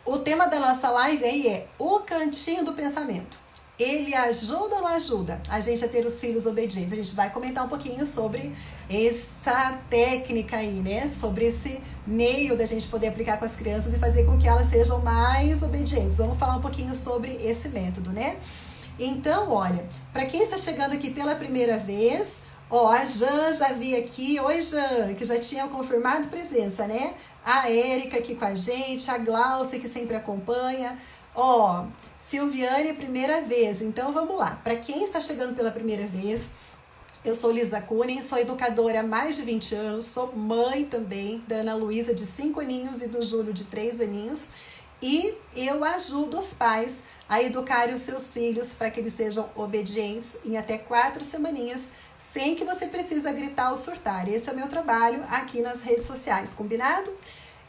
O tema da nossa live aí é o cantinho do pensamento. Ele ajuda ou não ajuda a gente a ter os filhos obedientes? A gente vai comentar um pouquinho sobre essa técnica aí, né? Sobre esse meio da gente poder aplicar com as crianças e fazer com que elas sejam mais obedientes. Vamos falar um pouquinho sobre esse método, né? Então, olha, para quem está chegando aqui pela primeira vez, ó, a Jan já vi aqui. Oi, Jan, que já tinha confirmado presença, né? A Érica aqui com a gente, a Glaucia que sempre acompanha. Ó, Silviane, primeira vez. Então, vamos lá. Para quem está chegando pela primeira vez, eu sou Lisa Kunin, sou educadora há mais de 20 anos, sou mãe também da Ana Luísa, de 5 aninhos, e do Júlio, de 3 aninhos. E eu ajudo os pais a educarem os seus filhos para que eles sejam obedientes em até 4 semaninhas, sem que você precisa gritar ou surtar. Esse é o meu trabalho aqui nas redes sociais, combinado?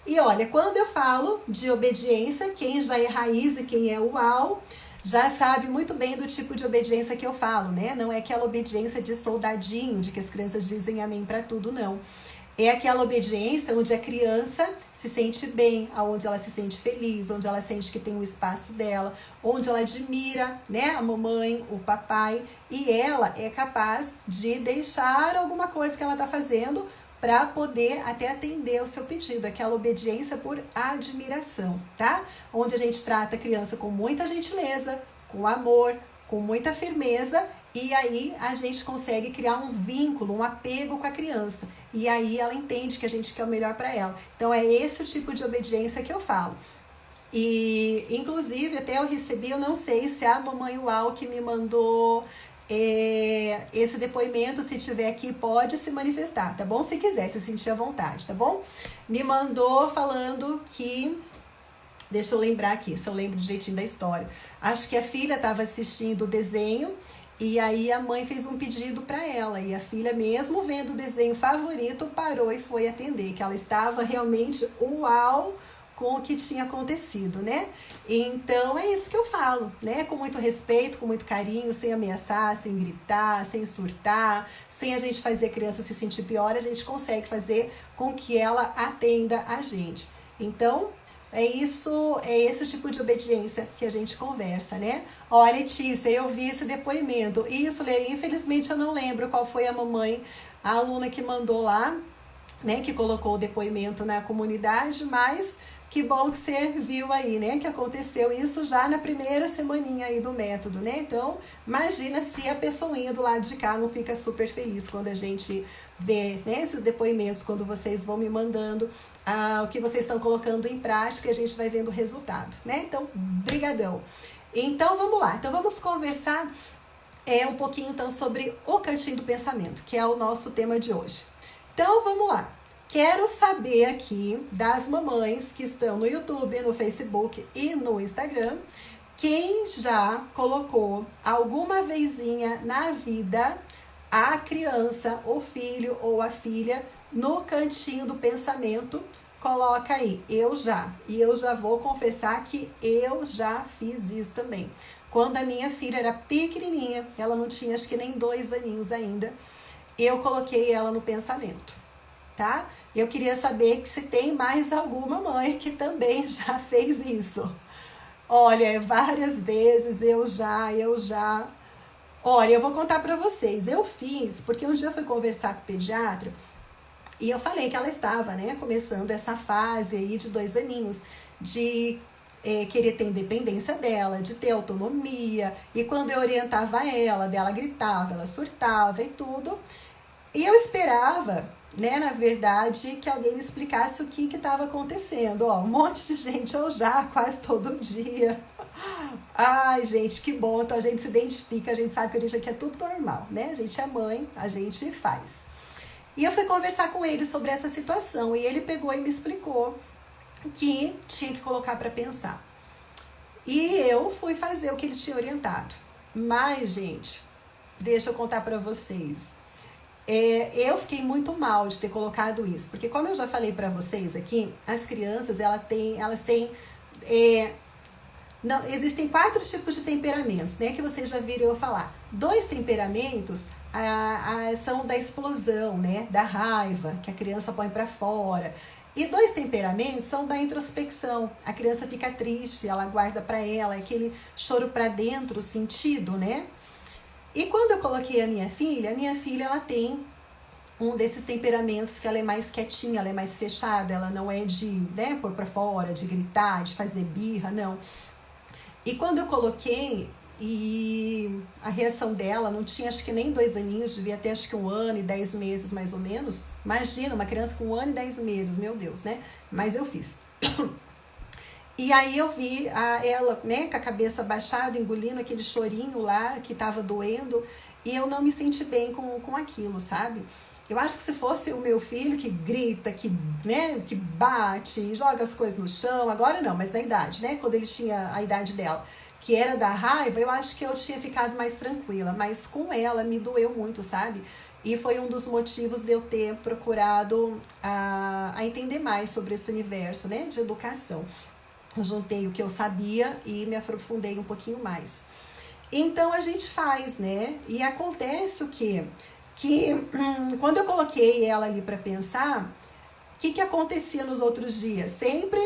E olha, quando eu falo de obediência, quem já é raiz e quem é uau, já sabe muito bem do tipo de obediência que eu falo, né? Não é aquela obediência de soldadinho, de que as crianças dizem amém para tudo, não. É aquela obediência onde a criança se sente bem, onde ela se sente feliz, onde ela sente que tem o espaço dela, onde ela admira, né, a mamãe, o papai, e ela é capaz de deixar alguma coisa que ela está fazendo para poder até atender o seu pedido, aquela obediência por admiração, tá? Onde a gente trata a criança com muita gentileza, com amor, com muita firmeza, e aí a gente consegue criar um vínculo, um apego com a criança. E aí ela entende que a gente quer o melhor para ela. Então é esse o tipo de obediência que eu falo. E inclusive até eu recebi, eu não sei se a mamãe Uau que me mandou esse depoimento, se tiver aqui, pode se manifestar, tá bom? Se quiser, se sentir à vontade, tá bom? Me mandou falando que... Deixa eu lembrar aqui, se eu lembro direitinho da história. Acho que a filha estava assistindo o desenho e aí a mãe fez um pedido para ela. E a filha, mesmo vendo o desenho favorito, parou e foi atender. Que ela estava realmente uau com o que tinha acontecido, né? Então é isso que eu falo, né? Com muito respeito, com muito carinho, sem ameaçar, sem gritar, sem surtar, sem a gente fazer a criança se sentir pior, a gente consegue fazer com que ela atenda a gente. Então... é esse o tipo de obediência que a gente conversa, né? Ó, Letícia, eu vi esse depoimento. Isso, Lê, infelizmente eu não lembro qual foi a mamãe, a aluna que mandou lá, né? Que colocou o depoimento na comunidade, mas que bom que você viu aí, né? Que aconteceu isso já na primeira semaninha aí do método, né? Então, imagina se a pessoinha do lado de cá não fica super feliz quando a gente vê, né, esses depoimentos, quando vocês vão me mandando o que vocês estão colocando em prática, a gente vai vendo o resultado, né? Então, brigadão. Então, vamos lá. Então, vamos conversar um pouquinho, então, sobre o cantinho do pensamento, que é o nosso tema de hoje. Então, vamos lá. Quero saber aqui das mamães que estão no YouTube, no Facebook e no Instagram, quem já colocou alguma vezinha na vida a criança, o filho ou a filha no cantinho do pensamento. Coloca aí, eu já. E eu já vou confessar que eu já fiz isso também. Quando a minha filha era pequenininha, ela não tinha acho que nem 2 aninhos ainda, eu coloquei ela no pensamento, tá? Eu queria saber se tem mais alguma mãe que também já fez isso. Olha, várias vezes eu já... Olha, eu vou contar pra vocês. Eu fiz, porque um dia eu fui conversar com o pediatra e eu falei que ela estava, né, começando essa fase aí de 2 aninhos, de querer ter independência dela, de ter autonomia. E quando eu orientava ela, dela gritava, ela surtava e tudo. E eu esperava, né, na verdade, que alguém me explicasse o que estava acontecendo. Ó, um monte de gente, ou já, quase todo dia. Ai, gente, que bom. Então a gente se identifica, a gente sabe que a gente aqui é tudo normal, né? A gente é mãe, a gente faz. E eu fui conversar com ele sobre essa situação e ele pegou e me explicou que tinha que colocar para pensar. E eu fui fazer o que ele tinha orientado. Mas, gente, deixa eu contar para vocês. Eu fiquei muito mal de ter colocado isso, porque como eu já falei para vocês aqui, as crianças, elas têm não, existem 4 tipos de temperamentos, né, que vocês já viram eu falar. 2 temperamentos são da explosão, né, da raiva, que a criança põe para fora. E 2 temperamentos são da introspecção. A criança fica triste, ela guarda para ela, aquele choro para dentro, sentido, né? E quando eu coloquei a minha filha ela tem um desses temperamentos que ela é mais quietinha, ela é mais fechada, ela não é de, né, pôr pra fora, de gritar, de fazer birra, não. E quando eu coloquei, e a reação dela não tinha acho que nem 2 aninhos, devia ter acho que 1 ano e 10 meses mais ou menos. Imagina, uma criança com 1 ano e 10 meses, meu Deus, né? Mas eu fiz. E aí eu vi ela, né, com a cabeça baixada, engolindo aquele chorinho lá que tava doendo, e eu não me senti bem com aquilo, sabe? Eu acho que se fosse o meu filho que grita, que, né, que bate, joga as coisas no chão, agora não, mas na idade, né, quando ele tinha a idade dela, que era da raiva, eu acho que eu tinha ficado mais tranquila, mas com ela me doeu muito, sabe? E foi um dos motivos de eu ter procurado a entender mais sobre esse universo, né, de educação. Eu juntei o que eu sabia e me aprofundei um pouquinho mais. Então a gente faz, né? E acontece o quê? Que quando eu coloquei ela ali para pensar, o que acontecia nos outros dias? Sempre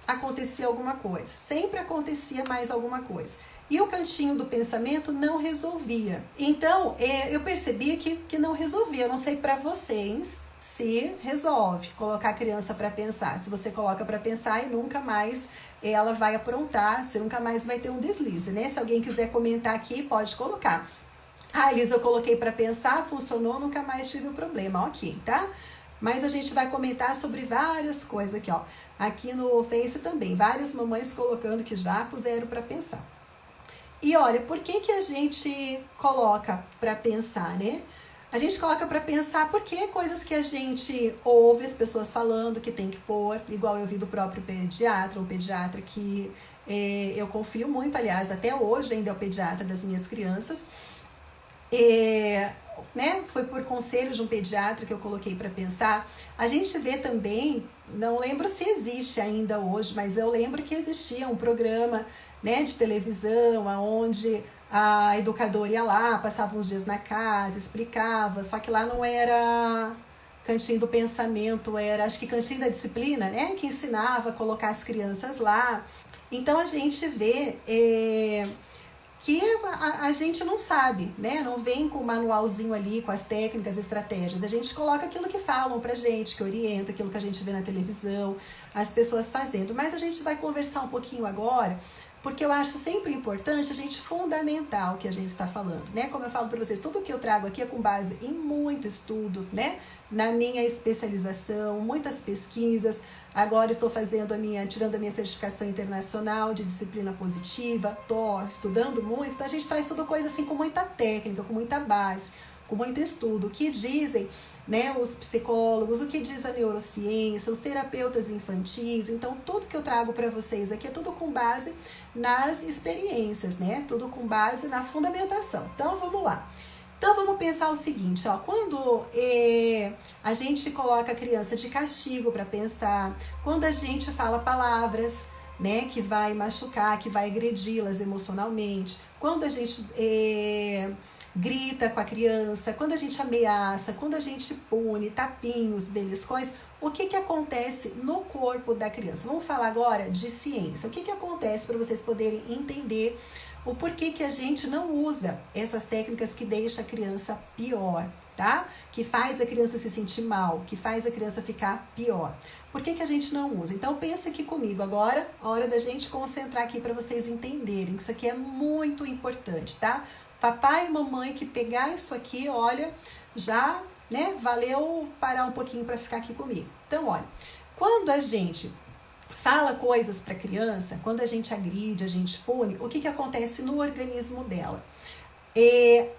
acontecia alguma coisa, sempre acontecia mais alguma coisa. E o cantinho do pensamento não resolvia. Então, eu percebi que não resolvia. Eu não sei para vocês se resolve colocar a criança para pensar. Se você coloca para pensar e nunca mais ela vai aprontar, você nunca mais vai ter um deslize, né? Se alguém quiser comentar aqui, pode colocar. Ah, Elisa, eu coloquei para pensar, funcionou, nunca mais tive o problema. Ok, tá? Mas a gente vai comentar sobre várias coisas aqui, ó. Aqui no Face também, várias mamães colocando que já puseram para pensar. E olha, por que a gente coloca para pensar, né? A gente coloca para pensar porque coisas que a gente ouve as pessoas falando que tem que pôr, igual eu vi do próprio pediatra, um pediatra que eu confio muito, aliás, até hoje ainda é o pediatra das minhas crianças. Né, foi por conselho de um pediatra que eu coloquei para pensar. A gente vê também, não lembro se existe ainda hoje, mas eu lembro que existia um programa, né, de televisão, onde a educadora ia lá, passava uns dias na casa, explicava, só que lá não era cantinho do pensamento, era acho que cantinho da disciplina, né, que ensinava a colocar as crianças lá. Então a gente vê que a gente não sabe, né? Não vem com o manualzinho ali, com as técnicas, estratégias. A gente coloca aquilo que falam pra gente, que orienta, aquilo que a gente vê na televisão, as pessoas fazendo. Mas a gente vai conversar um pouquinho agora, porque eu acho sempre importante a gente fundamentar o que a gente está falando, né? Como eu falo para vocês, tudo que eu trago aqui é com base em muito estudo, né? Na minha especialização, muitas pesquisas. Agora estou tirando a minha certificação internacional de disciplina positiva, estou estudando muito, então a gente traz tudo coisa assim com muita técnica, com muita base, com muito estudo. O que dizem, né, os psicólogos, o que diz a neurociência, os terapeutas infantis. Então tudo que eu trago para vocês aqui é tudo com base nas experiências, né? Tudo com base na fundamentação. Então vamos lá. Então vamos pensar o seguinte, ó, quando a gente coloca a criança de castigo para pensar, quando a gente fala palavras, né, que vai machucar, que vai agredi-las emocionalmente, quando a gente grita com a criança, quando a gente ameaça, quando a gente pune, tapinhos, beliscões, o que acontece no corpo da criança? Vamos falar agora de ciência. O que acontece para vocês poderem entender o porquê que a gente não usa essas técnicas que deixam a criança pior, tá? Que faz a criança se sentir mal, que faz a criança ficar pior. Por que a gente não usa? Então pensa aqui comigo agora, a hora da gente concentrar aqui para vocês entenderem que isso aqui é muito importante, tá? Papai e mamãe que pegar isso aqui, olha, já, né, valeu parar um pouquinho para ficar aqui comigo. Então, olha, quando a gente fala coisas para a criança, quando a gente agride, a gente pune, o que acontece no organismo dela?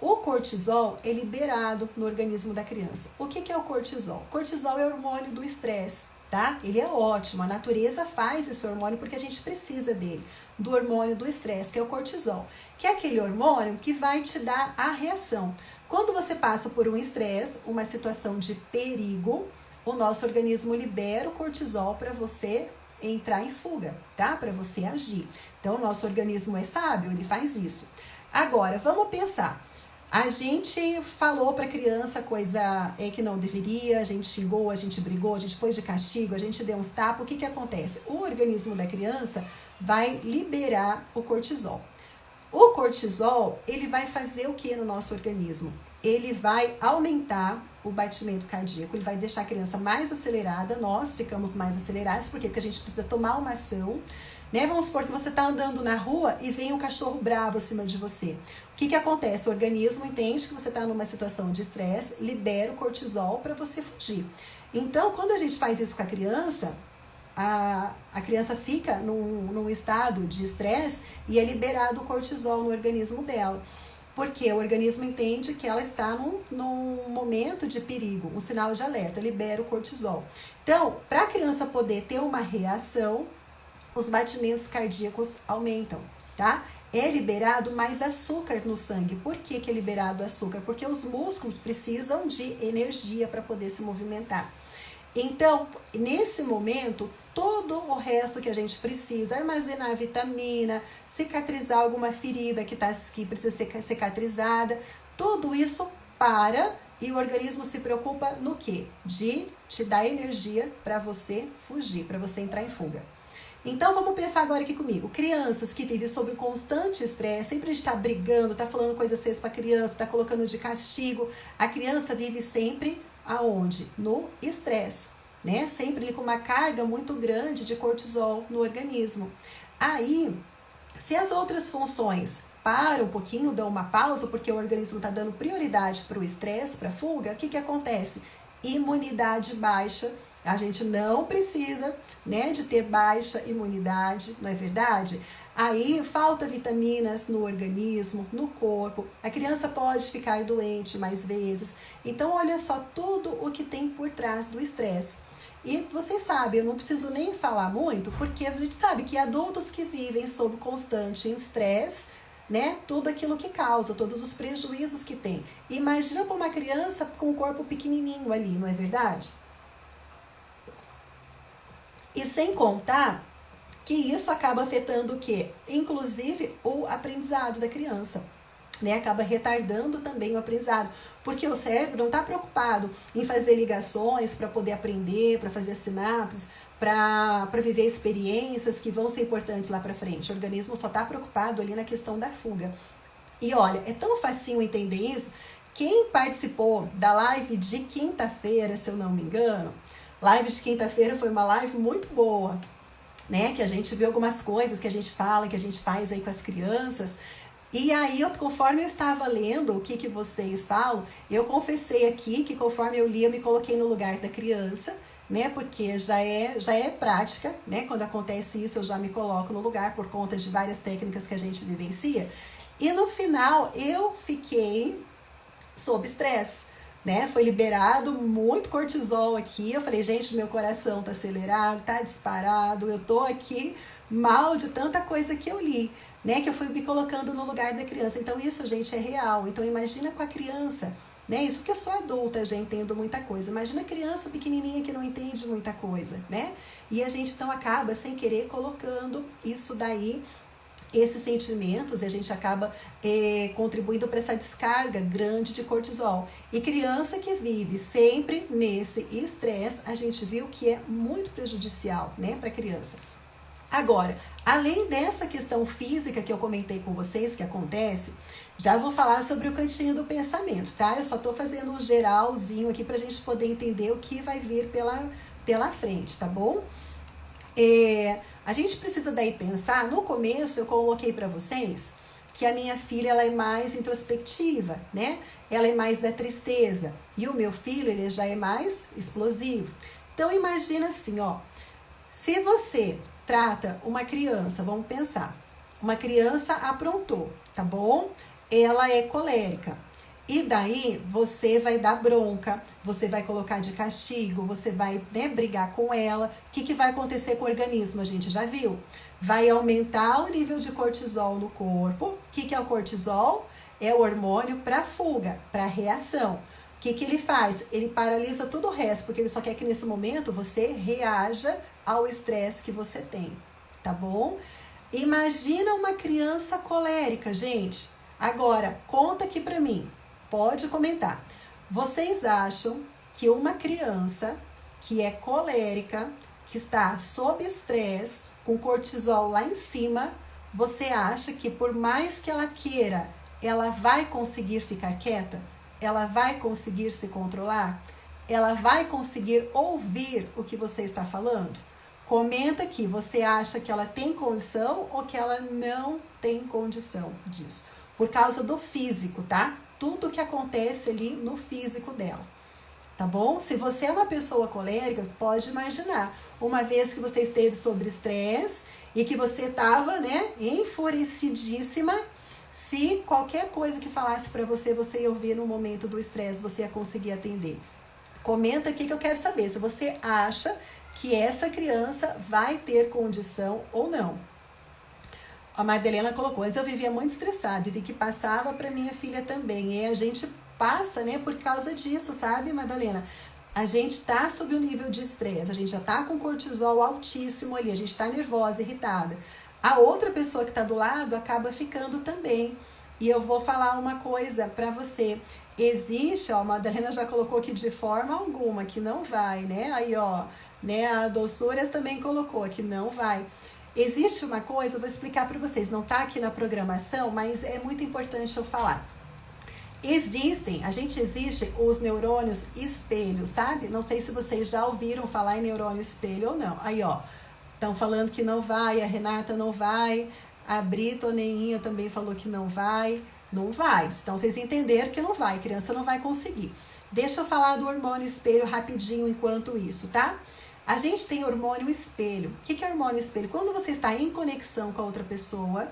O cortisol é liberado no organismo da criança. O que é o cortisol? O cortisol é o hormônio do estresse, tá? Ele é ótimo, a natureza faz esse hormônio porque a gente precisa dele, do hormônio do estresse, que é o cortisol, que é aquele hormônio que vai te dar a reação. Quando você passa por um estresse, uma situação de perigo, o nosso organismo libera o cortisol para você entrar em fuga, tá? Para você agir. Então, o nosso organismo é sábio, ele faz isso. Agora, vamos pensar. A gente falou para a criança coisa que não deveria, a gente xingou, a gente brigou, a gente pôs de castigo, a gente deu uns tapas. O que que acontece? O organismo da criança vai liberar o cortisol. O cortisol, ele vai fazer o que no nosso organismo? Ele vai aumentar o batimento cardíaco, ele vai deixar a criança mais acelerada, nós ficamos mais acelerados, por quê? Porque a gente precisa tomar uma ação, né? Vamos supor que você está andando na rua e vem um cachorro bravo acima de você. O que que acontece? O organismo entende que você está numa situação de estresse, libera o cortisol para você fugir. Então, quando a gente faz isso com a criança fica num estado de estresse e é liberado o cortisol no organismo dela. Porque o organismo entende que ela está num momento de perigo, um sinal de alerta, libera o cortisol. Então, para a criança poder ter uma reação, os batimentos cardíacos aumentam, tá? É liberado mais açúcar no sangue. Por que que é liberado açúcar? Porque os músculos precisam de energia para poder se movimentar. Então, nesse momento, todo o resto que a gente precisa, armazenar vitamina, cicatrizar alguma ferida que precisa ser cicatrizada, tudo isso para e o organismo se preocupa no quê? De te dar energia para você fugir, para você entrar em fuga. Então, vamos pensar agora aqui comigo. Crianças que vivem sob constante estresse, sempre a gente está brigando, está falando coisas feias para a criança, está colocando de castigo. A criança vive sempre aonde? No estresse, né? Sempre com uma carga muito grande de cortisol no organismo. Aí, se as outras funções param um pouquinho, dão uma pausa, porque o organismo está dando prioridade para o estresse, para a fuga, o que que acontece? Imunidade baixa. A gente não precisa, né, de ter baixa imunidade, não é verdade? Aí falta vitaminas no organismo, no corpo. A criança pode ficar doente mais vezes. Então, olha só tudo o que tem por trás do estresse. E vocês sabem, eu não preciso nem falar muito, porque a gente sabe que adultos que vivem sob constante estresse, né, tudo aquilo que causa, todos os prejuízos que tem. Imagina para uma criança com um corpo pequenininho ali, não é verdade? E sem contar que isso acaba afetando o quê? Inclusive o aprendizado da criança, né? Acaba retardando também o aprendizado, porque o cérebro não está preocupado em fazer ligações para poder aprender, para fazer sinapses, para viver experiências que vão ser importantes lá para frente. O organismo só está preocupado ali na questão da fuga. E olha, é tão facinho entender isso. Quem participou da live de quinta-feira, se eu não me engano, live de quinta-feira foi uma live muito boa, né? Que a gente viu algumas coisas que a gente fala, que a gente faz aí com as crianças. E aí, conforme eu estava lendo o que vocês falam, eu confessei aqui que conforme eu li, eu me coloquei no lugar da criança, né? Porque já é prática, né? Quando acontece isso, eu já me coloco no lugar por conta de várias técnicas que a gente vivencia. E no final, eu fiquei sob estresse, né? Foi liberado muito cortisol aqui. Eu falei, gente, meu coração tá acelerado, tá disparado, eu tô aqui mal de tanta coisa que eu li, né? Que eu fui me colocando no lugar da criança. Então, isso, gente, é real. Então, imagina com a criança, né? Isso porque eu sou adulta, já entendo muita coisa. Imagina a criança pequenininha que não entende muita coisa, né? E a gente, então, acaba, sem querer, colocando isso daí, esses sentimentos, e a gente acaba contribuindo para essa descarga grande de cortisol. E criança que vive sempre nesse estresse, a gente viu que é muito prejudicial, né, para a criança. Agora, além dessa questão física que eu comentei com vocês, que acontece, já vou falar sobre o cantinho do pensamento, tá? Eu só tô fazendo um geralzinho aqui pra gente poder entender o que vai vir pela frente, tá bom? A gente precisa daí pensar, no começo eu coloquei para vocês que a minha filha ela é mais introspectiva, né? Ela é mais da tristeza e o meu filho ele já é mais explosivo. Então imagina assim, ó, se você trata uma criança, vamos pensar, uma criança aprontou, tá bom? Ela é colérica. E daí você vai dar bronca, você vai colocar de castigo, você vai, né, brigar com ela. O que vai acontecer com o organismo? A gente já viu. Vai aumentar o nível de cortisol no corpo. O que é o cortisol? É o hormônio para fuga, para reação. O que ele faz? Ele paralisa todo o resto, porque ele só quer que nesse momento você reaja ao estresse que você tem, tá bom? Imagina uma criança colérica, gente. Agora, conta aqui pra mim. Pode comentar. Vocês acham que uma criança que é colérica, que está sob estresse, com cortisol lá em cima, você acha que por mais que ela queira, ela vai conseguir ficar quieta? Ela vai conseguir se controlar? Ela vai conseguir ouvir o que você está falando? Comenta aqui, você acha que ela tem condição ou que ela não tem condição disso? Por causa do físico, tá? Tudo que acontece ali no físico dela. Tá bom? Se você é uma pessoa colérica, você pode imaginar, uma vez que você esteve sob estresse e que você estava, né, enfurecidíssima, se qualquer coisa que falasse para você, você ia ouvir no momento do estresse, você ia conseguir atender. Comenta aqui que eu quero saber se você acha que essa criança vai ter condição ou não. A Madalena colocou, antes eu vivia muito estressada e vi que passava para minha filha também. E a gente passa, né, por causa disso, sabe, Madalena? A gente tá sob um nível de estresse, a gente já tá com cortisol altíssimo ali, a gente tá nervosa, irritada. A outra pessoa que tá do lado acaba ficando também. E eu vou falar uma coisa para você. Existe, ó, a Madalena já colocou aqui de forma alguma, que não vai, né? Aí, ó, né, a Doçuras também colocou que não vai. Existe uma coisa, eu vou explicar para vocês, não tá aqui na programação, mas é muito importante eu falar. Existe os neurônios espelho, sabe? Não sei se vocês já ouviram falar em neurônio espelho ou não. Aí, ó, estão falando que não vai, a Renata não vai, a Brita Oneinha também falou que não vai. Não vai. Então, vocês entenderam que não vai, a criança não vai conseguir. Deixa eu falar do hormônio espelho rapidinho enquanto isso, tá? A gente tem hormônio espelho. O que é hormônio espelho? Quando você está em conexão com a outra pessoa,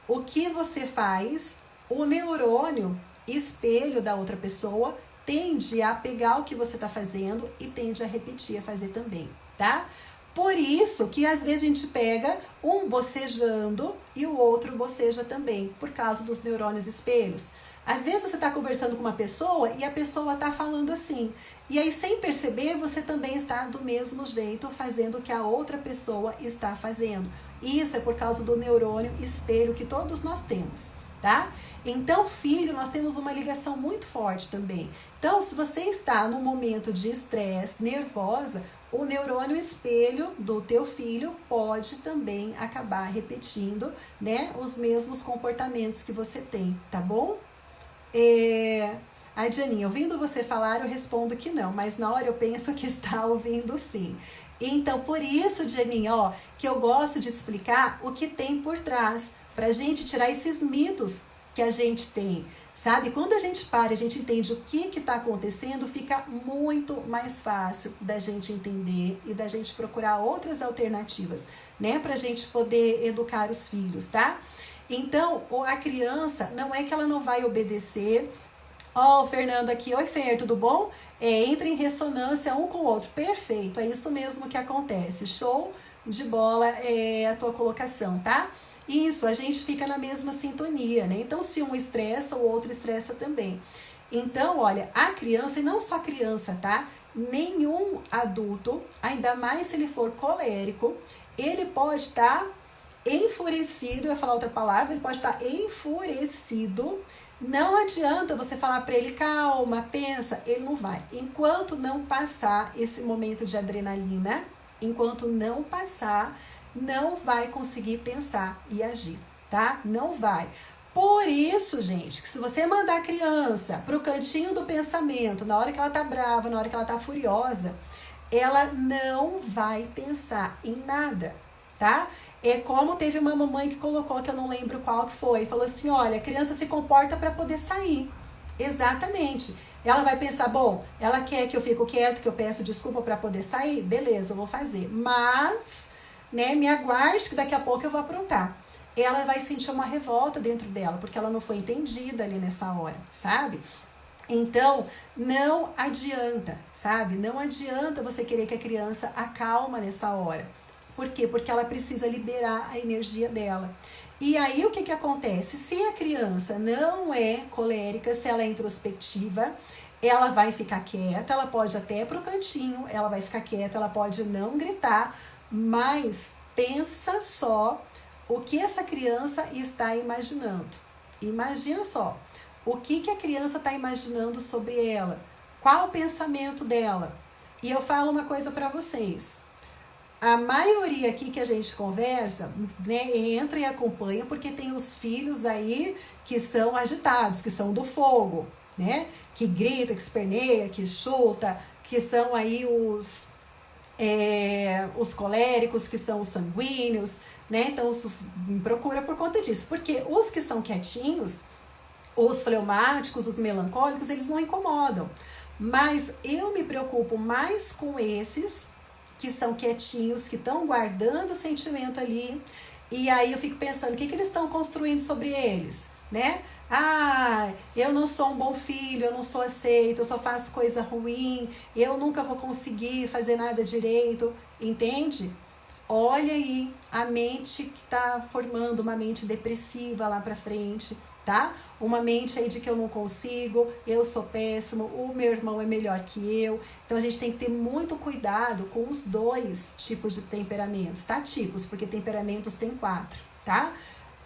o que você faz? O neurônio espelho da outra pessoa tende a pegar o que você está fazendo e tende a repetir, a fazer também, tá? Por isso que às vezes a gente pega um bocejando e o outro boceja também, por causa dos neurônios espelhos. Às vezes você está conversando com uma pessoa e a pessoa está falando assim. E aí, sem perceber, você também está do mesmo jeito fazendo o que a outra pessoa está fazendo. Isso é por causa do neurônio espelho que todos nós temos, tá? Então, filho, nós temos uma ligação muito forte também. Então, se você está num momento de estresse, nervosa, o neurônio espelho do teu filho pode também acabar repetindo, né, os mesmos comportamentos que você tem, tá bom? A Janinha, ouvindo você falar, eu respondo que não, mas na hora eu penso que está ouvindo sim. Então, por isso, Janinha, ó, que eu gosto de explicar o que tem por trás, pra gente tirar esses mitos que a gente tem, sabe? Quando a gente para, a gente entende o que está acontecendo, fica muito mais fácil da gente entender e da gente procurar outras alternativas, né? Pra gente poder educar os filhos, tá? Então, a criança, não é que ela não vai obedecer. Ó, o Fernando aqui. Oi, Fer, tudo bom? Entra em ressonância um com o outro. Perfeito, é isso mesmo que acontece. Show de bola a tua colocação, tá? Isso, a gente fica na mesma sintonia, né? Então, se um estressa, o outro estressa também. Então, olha, a criança, e não só a criança, tá? Nenhum adulto, ainda mais se ele for colérico, ele pode estar enfurecido, eu ia falar outra palavra, ele pode estar enfurecido. Não adianta você falar para ele, calma, pensa, ele não vai. Enquanto não passar esse momento de adrenalina, enquanto não passar, não vai conseguir pensar e agir, tá? Não vai. Por isso, gente, que se você mandar a criança pro cantinho do pensamento, na hora que ela tá brava, na hora que ela tá furiosa, ela não vai pensar em nada, tá? É como teve uma mamãe que colocou, que eu não lembro qual que foi, falou assim, olha, a criança se comporta para poder sair. Exatamente. Ela vai pensar, bom, ela quer que eu fique quieto, que eu peço desculpa para poder sair? Beleza, eu vou fazer. Mas, né, me aguarde que daqui a pouco eu vou aprontar. Ela vai sentir uma revolta dentro dela, porque ela não foi entendida ali nessa hora, sabe? Então, não adianta, sabe? Não adianta você querer que a criança acalma nessa hora. Por quê? Porque ela precisa liberar a energia dela. E aí, o que que acontece? Se a criança não é colérica, se ela é introspectiva, ela vai ficar quieta, ela pode até ir pro cantinho, ela vai ficar quieta, ela pode não gritar, mas pensa só o que essa criança está imaginando. Imagina só, O que a criança está imaginando sobre ela? Qual o pensamento dela? E eu falo uma coisa para vocês. A maioria aqui que a gente conversa, né, entra e acompanha porque tem os filhos aí que são agitados, que são do fogo, né? Que grita, que esperneia, que chuta, que são aí os coléricos, que são os sanguíneos, né? Então procura por conta disso, porque os que são quietinhos, os fleumáticos, os melancólicos, eles não incomodam. Mas eu me preocupo mais com esses que são quietinhos, que estão guardando o sentimento ali. E aí eu fico pensando, o que eles estão construindo sobre eles, né? Ah, eu não sou um bom filho, eu não sou aceito, eu só faço coisa ruim, eu nunca vou conseguir fazer nada direito, entende? Olha aí a mente que está formando uma mente depressiva lá para frente, tá? Uma mente aí de que eu não consigo, eu sou péssimo, o meu irmão é melhor que eu. Então a gente tem que ter muito cuidado com os dois tipos de temperamentos, tá? Tipos, porque temperamentos tem 4, tá?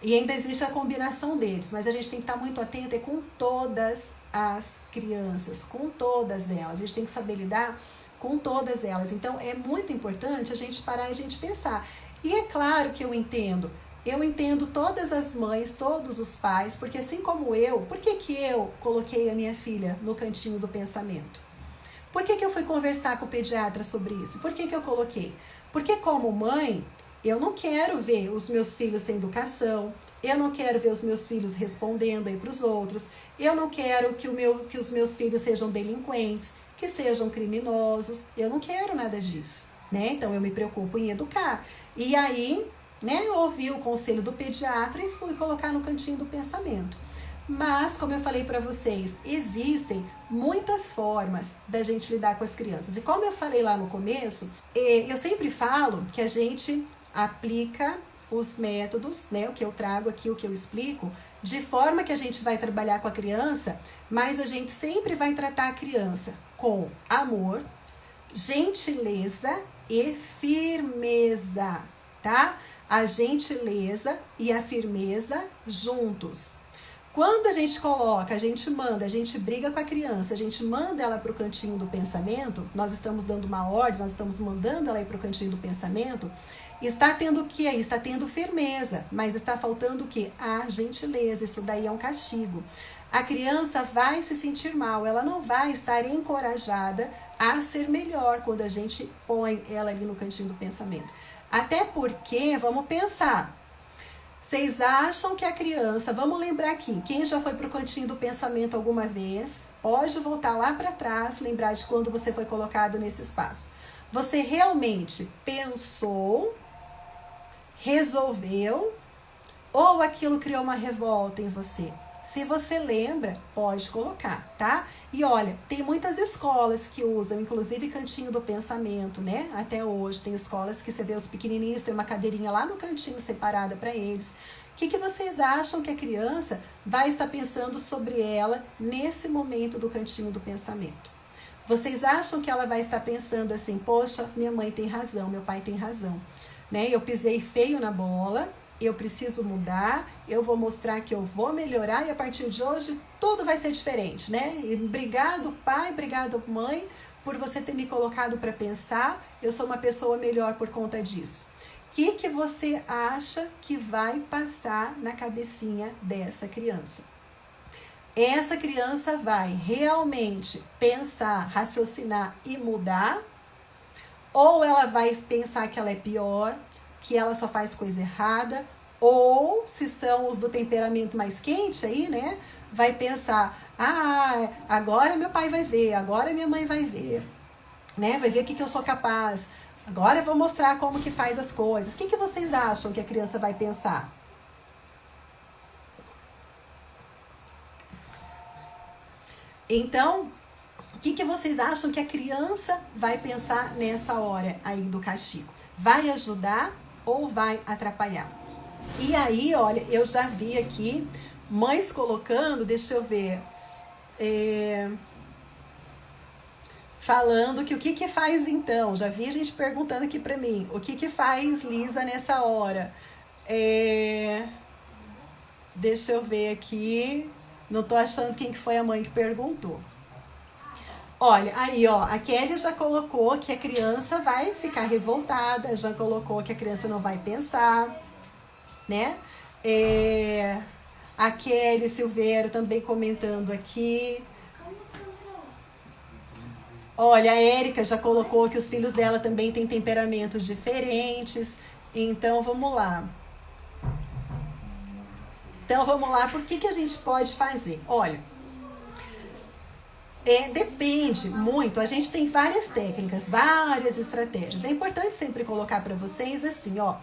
E ainda existe a combinação deles, mas a gente tem que estar muito atento com todas as crianças, com todas elas. A gente tem que saber lidar com todas elas. Então é muito importante a gente parar e a gente pensar. E é claro que eu entendo todas as mães, todos os pais, porque assim como eu, por que eu coloquei a minha filha no cantinho do pensamento? Por que eu fui conversar com o pediatra sobre isso? Por que eu coloquei? Porque como mãe, eu não quero ver os meus filhos sem educação, eu não quero ver os meus filhos respondendo aí para os outros, eu não quero que os meus filhos sejam delinquentes, que sejam criminosos, eu não quero nada disso, né? Então eu me preocupo em educar. E aí, né, eu ouvi o conselho do pediatra e fui colocar no cantinho do pensamento. Mas, como eu falei para vocês, existem muitas formas da gente lidar com as crianças. E como eu falei lá no começo, eu sempre falo que a gente aplica os métodos, né, o que eu trago aqui, o que eu explico, de forma que a gente vai trabalhar com a criança, mas a gente sempre vai tratar a criança com amor, gentileza e firmeza, tá? A gentileza e a firmeza juntos. Quando a gente coloca, a gente manda, a gente briga com a criança, a gente manda ela para o cantinho do pensamento, nós estamos dando uma ordem, nós estamos mandando ela ir para o cantinho do pensamento, está tendo o que aí? Está tendo firmeza, mas está faltando o que? A gentileza, isso daí é um castigo. A criança vai se sentir mal, ela não vai estar encorajada a ser melhor quando a gente põe ela ali no cantinho do pensamento. Até porque, vamos pensar, vocês acham que a criança, vamos lembrar aqui, quem já foi para o cantinho do pensamento alguma vez, pode voltar lá para trás, lembrar de quando você foi colocado nesse espaço. Você realmente pensou, resolveu, ou aquilo criou uma revolta em você? Se você lembra, pode colocar, tá? E olha, tem muitas escolas que usam, inclusive cantinho do pensamento, né? Até hoje tem escolas que você vê os pequenininhos, tem uma cadeirinha lá no cantinho separada para eles. O que vocês acham que a criança vai estar pensando sobre ela nesse momento do cantinho do pensamento? Vocês acham que ela vai estar pensando assim, poxa, minha mãe tem razão, meu pai tem razão, né? Eu pisei feio na bola, eu preciso mudar, eu vou mostrar que eu vou melhorar e a partir de hoje tudo vai ser diferente, né? E obrigado pai, obrigado mãe, por você ter me colocado para pensar, eu sou uma pessoa melhor por conta disso. O que você acha que vai passar na cabecinha dessa criança? Essa criança vai realmente pensar, raciocinar e mudar? Ou ela vai pensar que ela é pior, que ela só faz coisa errada, ou se são os do temperamento mais quente aí, né, vai pensar, agora meu pai vai ver, agora minha mãe vai ver, né, vai ver o que eu sou capaz, agora eu vou mostrar como que faz as coisas. O que vocês acham que a criança vai pensar? Então, o que vocês acham que a criança vai pensar nessa hora aí do castigo? Vai ajudar ou vai atrapalhar? E aí, olha, eu já vi aqui mães colocando, deixa eu ver, falando que o que faz então? Já vi gente perguntando aqui pra mim, o que faz Lisa nessa hora? Deixa eu ver aqui. Não tô achando quem que foi a mãe que perguntou. Olha, aí ó, a Kelly já colocou que a criança vai ficar revoltada, já colocou que a criança não vai pensar, né? A Kelly Silveiro também comentando aqui. Olha, a Érica já colocou que os filhos dela também têm temperamentos diferentes. Então, vamos lá. Por que a gente pode fazer? Olha, depende muito, a gente tem várias técnicas, várias estratégias. É importante sempre colocar para vocês assim, ó,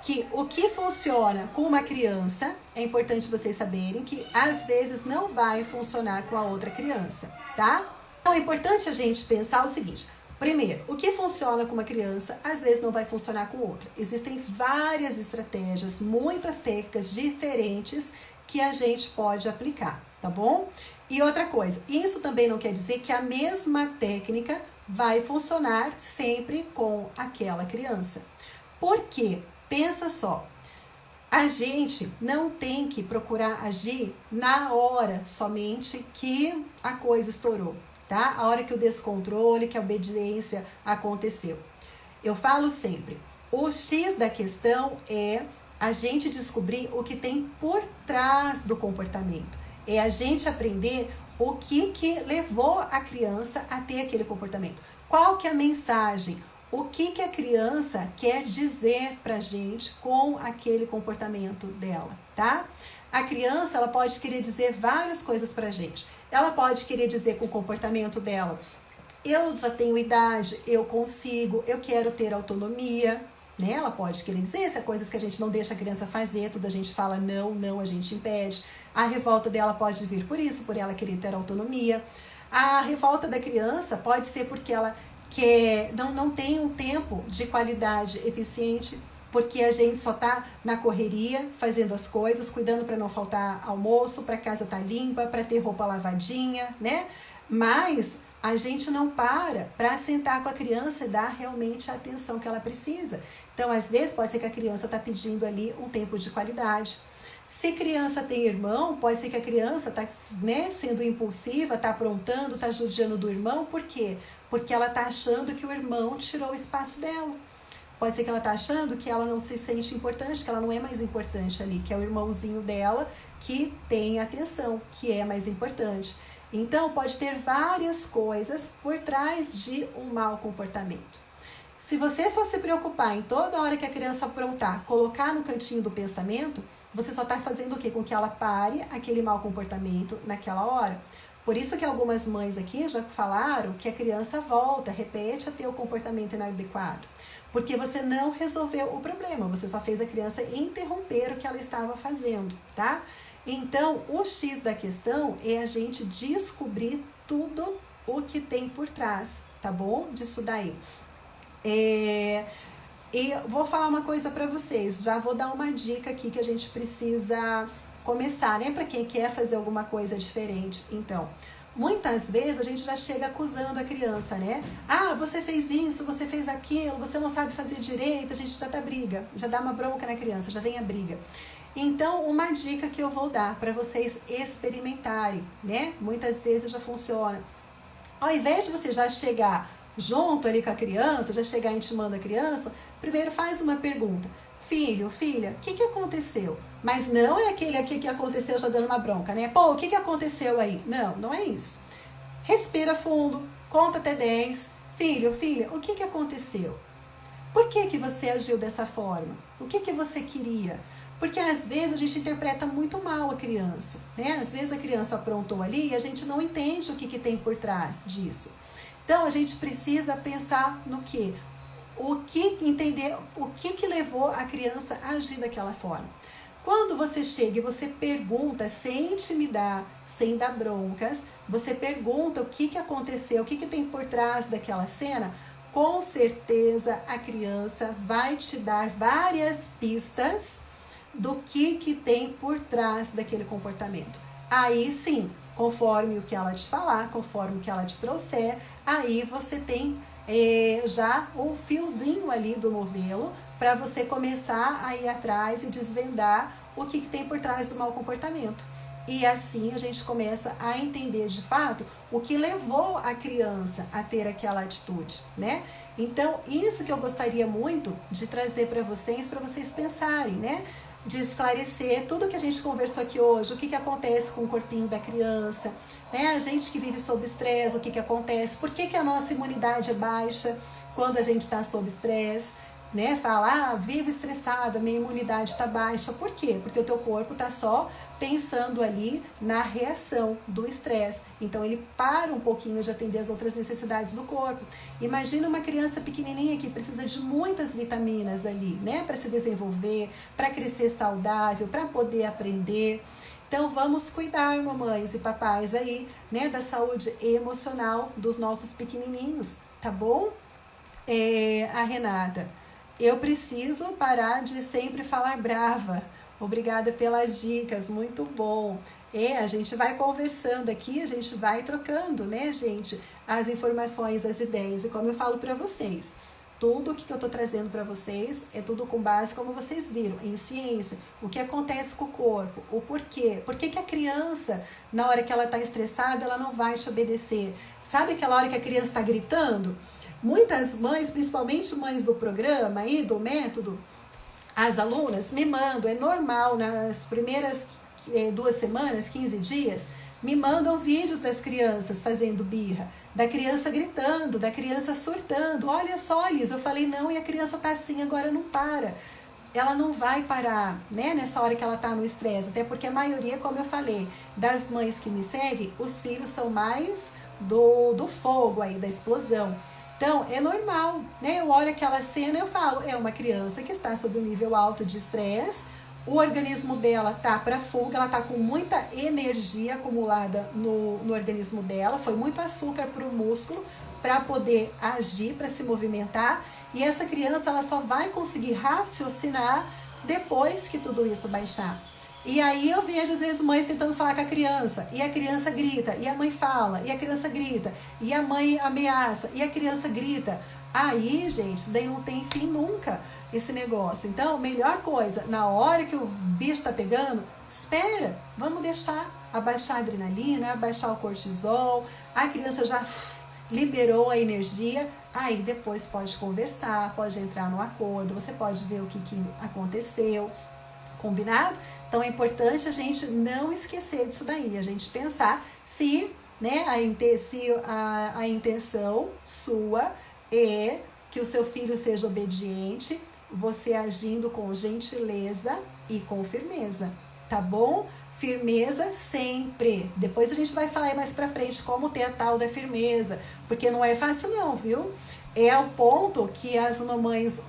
que o que funciona com uma criança, é importante vocês saberem que às vezes não vai funcionar com a outra criança, tá? Então é importante a gente pensar o seguinte: primeiro, o que funciona com uma criança, às vezes não vai funcionar com outra. Existem várias estratégias, muitas técnicas diferentes que a gente pode aplicar, tá bom? E outra coisa, isso também não quer dizer que a mesma técnica vai funcionar sempre com aquela criança. Por quê? Pensa só, a gente não tem que procurar agir na hora somente que a coisa estourou, tá? A hora que o descontrole, que a obediência aconteceu. Eu falo sempre, o X da questão é a gente descobrir o que tem por trás do comportamento. É a gente aprender o que levou a criança a ter aquele comportamento. Qual que é a mensagem? O que a criança quer dizer pra gente com aquele comportamento dela, tá? A criança, ela pode querer dizer várias coisas pra gente. Ela pode querer dizer com o comportamento dela: eu já tenho idade, eu consigo, eu quero ter autonomia, né? Ela pode querer dizer, se há coisas que a gente não deixa a criança fazer, tudo a gente fala não, a gente impede. A revolta dela pode vir por isso, por ela querer ter autonomia. A revolta da criança pode ser porque ela não tem um tempo de qualidade eficiente, porque a gente só tá na correria, fazendo as coisas, cuidando para não faltar almoço, para casa tá limpa, para ter roupa lavadinha, né? Mas a gente não para sentar com a criança e dar realmente a atenção que ela precisa. Então, às vezes, pode ser que a criança está pedindo ali um tempo de qualidade. Se criança tem irmão, pode ser que a criança está, né, sendo impulsiva, está aprontando, está judiando do irmão. Por quê? Porque ela está achando que o irmão tirou o espaço dela. Pode ser que ela está achando que ela não se sente importante, que ela não é mais importante ali, que é o irmãozinho dela que tem atenção, que é mais importante. Então, pode ter várias coisas por trás de um mau comportamento. Se você só se preocupar em toda hora que a criança aprontar, colocar no cantinho do pensamento, você só está fazendo o quê? Com que ela pare aquele mau comportamento naquela hora. Por isso que algumas mães aqui já falaram que a criança volta, repete a ter o comportamento inadequado. Porque você não resolveu o problema, você só fez a criança interromper o que ela estava fazendo, tá? Então, o X da questão é a gente descobrir tudo o que tem por trás, tá bom? Disso daí. E vou falar uma coisa para vocês, já vou dar uma dica aqui que a gente precisa começar, né? Para quem quer fazer alguma coisa diferente. Então, muitas vezes a gente já chega acusando a criança, né? Ah, você fez isso, você fez aquilo, você não sabe fazer direito, a gente já dá briga, já dá uma bronca na criança, já vem a briga. Então, uma dica que eu vou dar para vocês experimentarem, né? Muitas vezes já funciona. Ao invés de você já chegar junto ali com a criança, já chegar intimando a criança, primeiro faz uma pergunta. Filho, filha, o que aconteceu? Mas não é aquele aqui que aconteceu já dando uma bronca, né? Pô, o que aconteceu aí? Não, não é isso. Respira fundo, conta até 10. Filho, filha, o que aconteceu? Por que você agiu dessa forma? O que você queria? Porque às vezes a gente interpreta muito mal a criança, né? Às vezes a criança aprontou ali e a gente não entende o que tem por trás disso. Então a gente precisa pensar no quê? Entender o que levou a criança a agir daquela forma. Quando você chega e você pergunta, sem intimidar, sem dar broncas, você pergunta o que aconteceu, o que tem por trás daquela cena, com certeza a criança vai te dar várias pistas do que tem por trás daquele comportamento. Aí sim, conforme o que ela te falar, conforme o que ela te trouxer, aí você tem já o fiozinho ali do novelo para você começar a ir atrás e desvendar o que tem por trás do mau comportamento. E assim a gente começa a entender de fato o que levou a criança a ter aquela atitude, né? Então, isso que eu gostaria muito de trazer para vocês pensarem, né? De esclarecer tudo que a gente conversou aqui hoje, o que acontece com o corpinho da criança, né? A gente que vive sob estresse, o que acontece, por que a nossa imunidade é baixa quando a gente está sob estresse, né? Fala, vivo estressada, minha imunidade está baixa. Por quê? Porque o teu corpo está só pensando ali na reação do estresse. Então ele para um pouquinho de atender as outras necessidades do corpo. Imagina uma criança pequenininha que precisa de muitas vitaminas ali, né? Para se desenvolver, para crescer saudável, para poder aprender. Então vamos cuidar, mamães e papais aí, né? Da saúde emocional dos nossos pequenininhos, tá bom? A Renata, eu preciso parar de sempre falar brava. Obrigada pelas dicas, muito bom. A gente vai conversando aqui, a gente vai trocando, né, gente, as informações, as ideias. E como eu falo para vocês, tudo o que eu estou trazendo para vocês é tudo com base, como vocês viram, em ciência. O que acontece com o corpo, o porquê. Por que a criança, na hora que ela está estressada, ela não vai te obedecer? Sabe aquela hora que a criança está gritando? Muitas mães, principalmente mães do programa e do método, as alunas me mandam, é normal, nas primeiras 2 semanas, 15 dias, me mandam vídeos das crianças fazendo birra, da criança gritando, da criança surtando. Olha só, Liz, eu falei não e a criança tá assim, agora não para. Ela não vai parar, né, nessa hora que ela tá no estresse, até porque a maioria, como eu falei, das mães que me seguem, os filhos são mais do fogo aí, da explosão. Então, é normal, né? Eu olho aquela cena e eu falo, é uma criança que está sob um nível alto de estresse, o organismo dela tá para fuga, ela tá com muita energia acumulada no organismo dela, foi muito açúcar para o músculo para poder agir, para se movimentar, e essa criança ela só vai conseguir raciocinar depois que tudo isso baixar. E aí eu vejo às vezes mães tentando falar com a criança, e a criança grita, e a mãe fala, e a criança grita, e a mãe ameaça, e a criança grita. Aí, gente, isso daí não tem fim nunca, esse negócio. Então, melhor coisa, na hora que o bicho tá pegando, espera, vamos deixar abaixar a adrenalina, abaixar o cortisol, a criança já liberou a energia, aí depois pode conversar, pode entrar no acordo, você pode ver o que aconteceu, combinado? Então é importante a gente não esquecer disso daí, a gente pensar se, né, a intenção sua é que o seu filho seja obediente, você agindo com gentileza e com firmeza, tá bom? Firmeza sempre. Depois a gente vai falar mais pra frente como ter a tal da firmeza, porque não é fácil não, viu? É o ponto que as mamães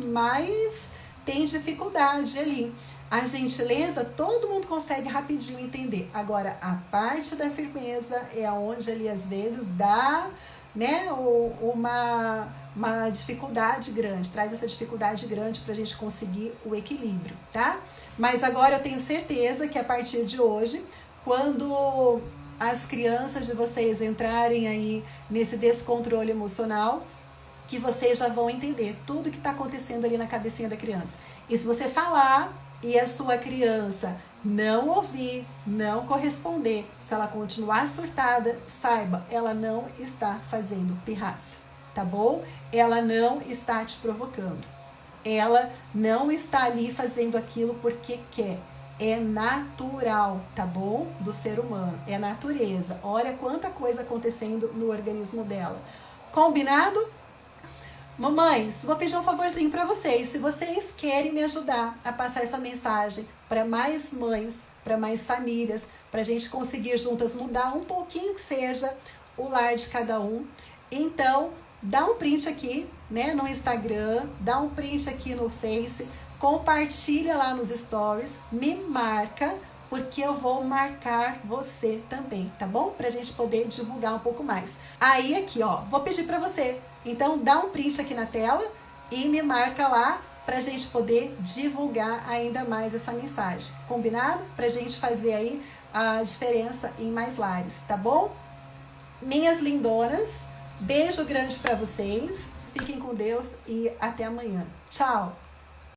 mais tem dificuldade ali. A gentileza, todo mundo consegue rapidinho entender. Agora, a parte da firmeza é onde ali às vezes dá, né, uma dificuldade grande, traz essa dificuldade grande para a gente conseguir o equilíbrio, tá? Mas agora eu tenho certeza que a partir de hoje, quando as crianças de vocês entrarem aí nesse descontrole emocional, que vocês já vão entender tudo que está acontecendo ali na cabecinha da criança. E se você falar e a sua criança não ouvir, não corresponder, se ela continuar surtada, saiba, ela não está fazendo pirraça, tá bom? Ela não está te provocando. Ela não está ali fazendo aquilo porque quer. É natural, tá bom? Do ser humano. É natureza. Olha quanta coisa acontecendo no organismo dela. Combinado? Mamães, vou pedir um favorzinho para vocês. Se vocês querem me ajudar a passar essa mensagem para mais mães, para mais famílias, para a gente conseguir juntas mudar um pouquinho que seja o lar de cada um, então dá um print aqui, né, no Instagram, dá um print aqui no Face, compartilha lá nos stories, me marca, porque eu vou marcar você também, tá bom? Pra gente poder divulgar um pouco mais. Aí aqui, ó, vou pedir pra você. Então dá um print aqui na tela e me marca lá pra gente poder divulgar ainda mais essa mensagem. Combinado? Pra gente fazer aí a diferença em mais lares, tá bom? Minhas lindonas, beijo grande pra vocês. Fiquem com Deus e até amanhã. Tchau!